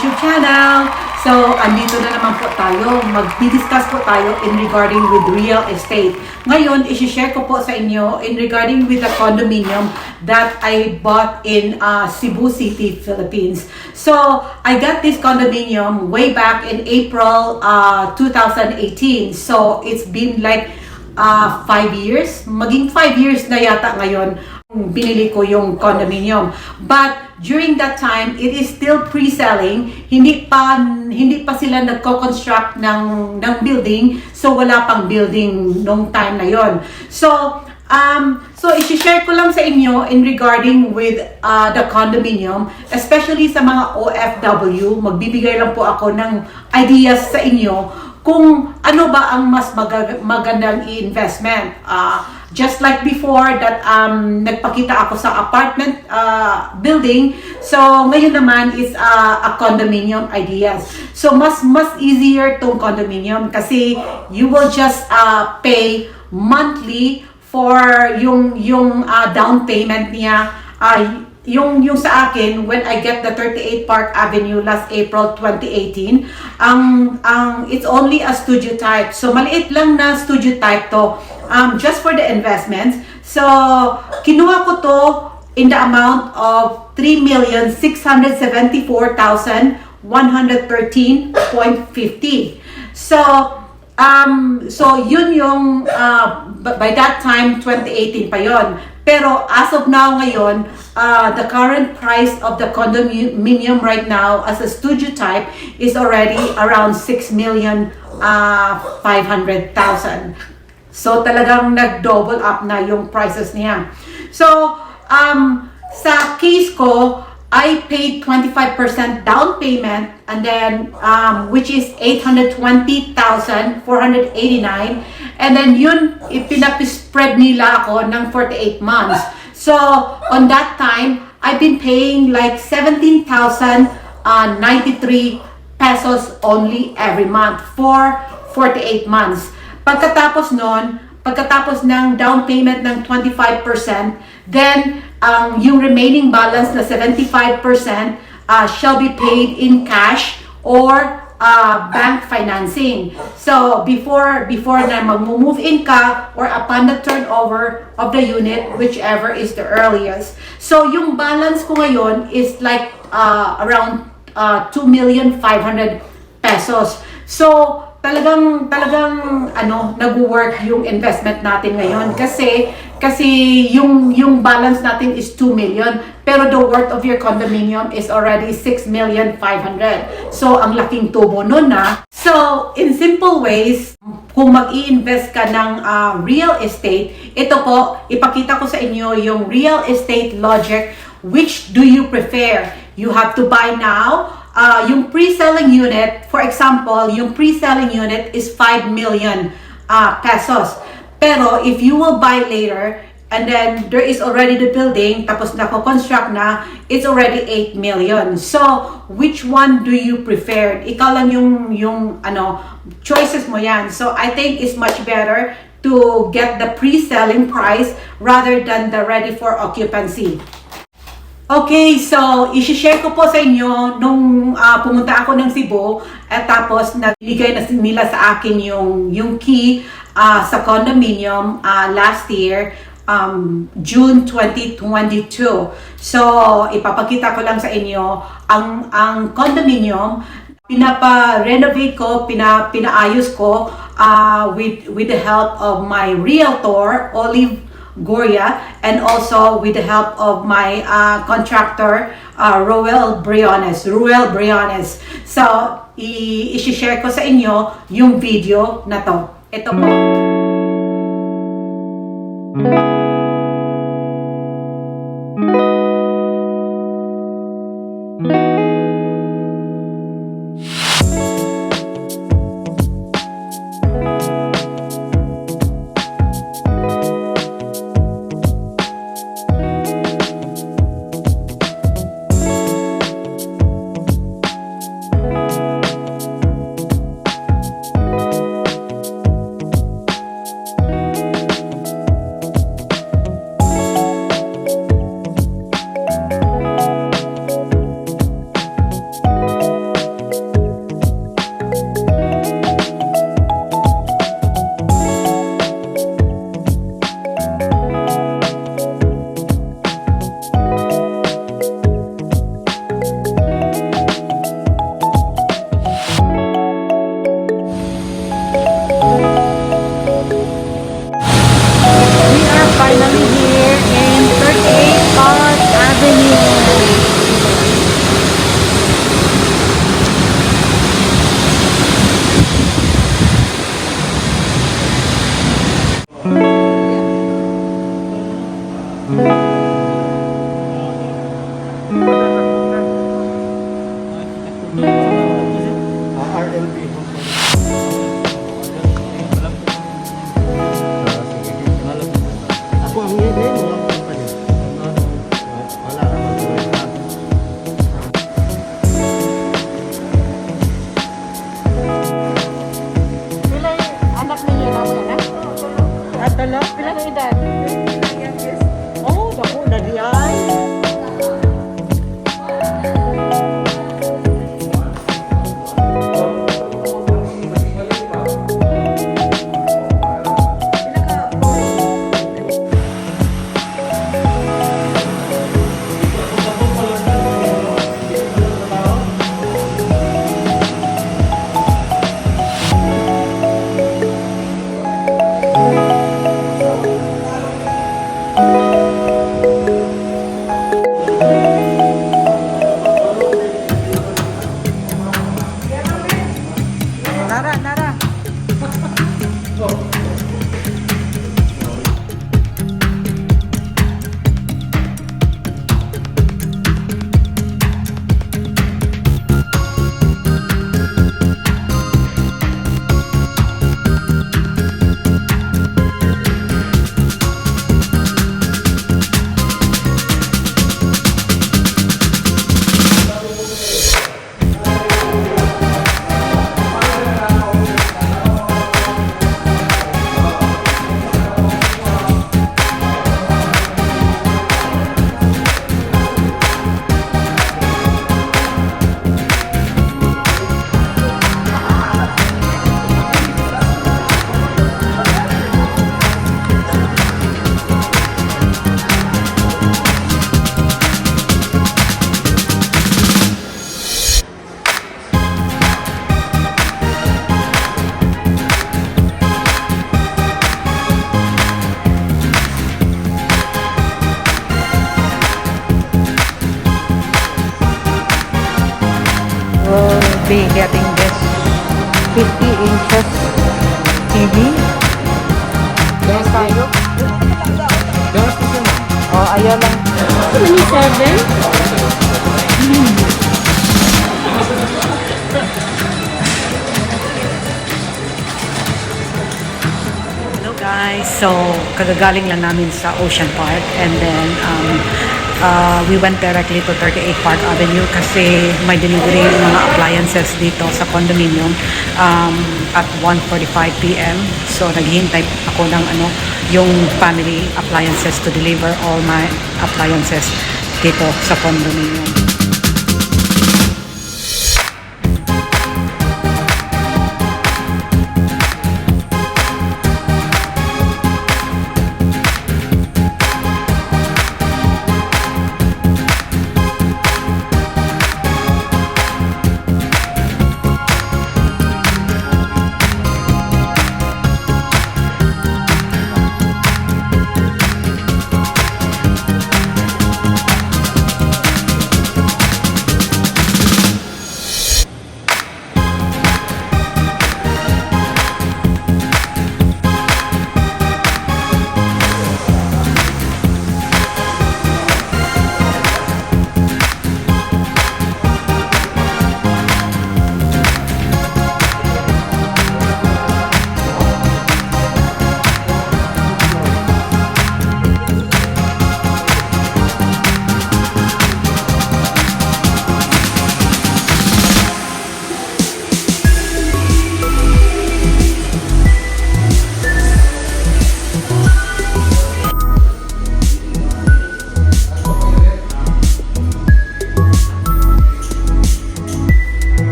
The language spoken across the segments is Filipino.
YouTube channel. So, andito na naman po tayo. Mag-discuss po tayo in regarding with real estate. Ngayon, isi-share ko po sa inyo in regarding with the condominium that I bought in Cebu City, Philippines. So, I got this condominium way back in April 2018. So, it's been like 5 years. Maging 5 years na yata ngayon binili ko yung condominium. But during that time, it is still pre-selling. Hindi pa sila nagko-construct ng building. So wala pang building nung time na yon. So i-share ko lang sa inyo in regarding with the condominium, especially sa mga OFW. Magbibigay lang po ako ng ideas sa inyo kung ano ba ang mas magandang investment. Just like before that nagpakita ako sa apartment building, so ngayon naman is a condominium ideas. So mas easier tong condominium kasi you will just pay monthly for yung down payment niya. Yung sa akin, when I get the 38 Park Avenue last April 2018, it's only a studio type. So maliit lang na studio type to. Just for the investments. So, kinuha ko to in the amount of 3,674,113.50. So, yun yung, by that time, 2018 pa yon. Pero as of now ngayon, the current price of the condominium right now as a studio type is already around 6,500,000. So, talagang nag-double up na yung prices niya. So, sa case ko, I paid 25% down payment and then, which is 820,489. And then, yun, ipinap-spread nila ako ng 48 months. So, on that time, I've been paying like 17,093 pesos only every month for 48 months. Pagkatapos ng down payment ng 25%, then yung remaining balance na 75% shall be paid in cash or bank financing. So before na mag-move in ka or upon the turnover of the unit, whichever is the earliest. So yung balance ko ngayon is like around 2,500,000 pesos. So talagang nag-work yung investment natin ngayon kasi yung balance natin is 2 million pero the worth of your condominium is already 6,500,000. So ang laking tubo nun na. So in simple ways, kung mag-i-invest ka ng real estate, ito po ipakita ko sa inyo yung real estate logic. Which do you prefer? You have to buy now. Yung pre-selling unit, for example, yung pre-selling unit is 5 million pesos. Pero if you will buy later, and then there is already the building, tapos nako-construct na, it's already 8 million. So, which one do you prefer? Ikaw lang yung choices mo yan. So, I think it's much better to get the pre-selling price rather than the ready for occupancy. Okay, so i-share ko po sa inyo nung pumunta ako ng Cebu at tapos nagbigay na nila sa akin yung key sa condominium last year, June 2022. So, ipapakita ko lang sa inyo ang condominium, pinapa-renovate ko, pinaayos ko with the help of my realtor, Olive Goria, and also with the help of my contractor, Ruel Briones. So, i-share ko sa inyo yung video na to. Ito po. Ako ang hindi mo ang company. Wala naman po rin na. Pila yung anak niya na mo na? At ala, Pila na edad? oh, naku, nadiay. Nara, nara. We'll be getting this 50 inches TV. Yes, tayo. Oh, ayaw lang. 27? Hello guys, so kagagaling lang namin sa Ocean Park and then we went directly to 38 Park Avenue kasi may delivery ng mga appliances dito sa condominium at 1:45 p.m. So naghihintay ako ng yung family appliances to deliver all my appliances dito sa condominium.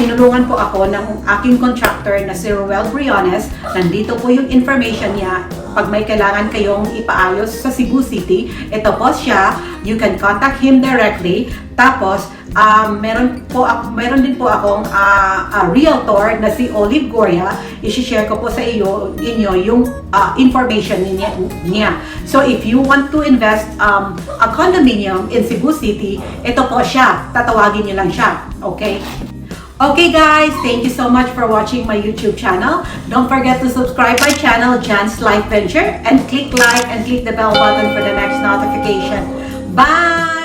tinulungan po ako ng aking contractor na si Ruel Briones. Nandito po yung information niya. Pag may kailangan kayong ipaayos sa Cebu City, ito po siya. You can contact him directly. Tapos, meron din po akong realtor na si Olive Goria. I-share ko po sa inyo yung information niya. So, if you want to invest a condominium in Cebu City, ito po siya. Tatawagin niyo lang siya. Okay? Okay guys, thank you so much for watching my YouTube channel. Don't forget to subscribe my channel, Jan's Life Venture, and click like and click the bell button for the next notification. Bye!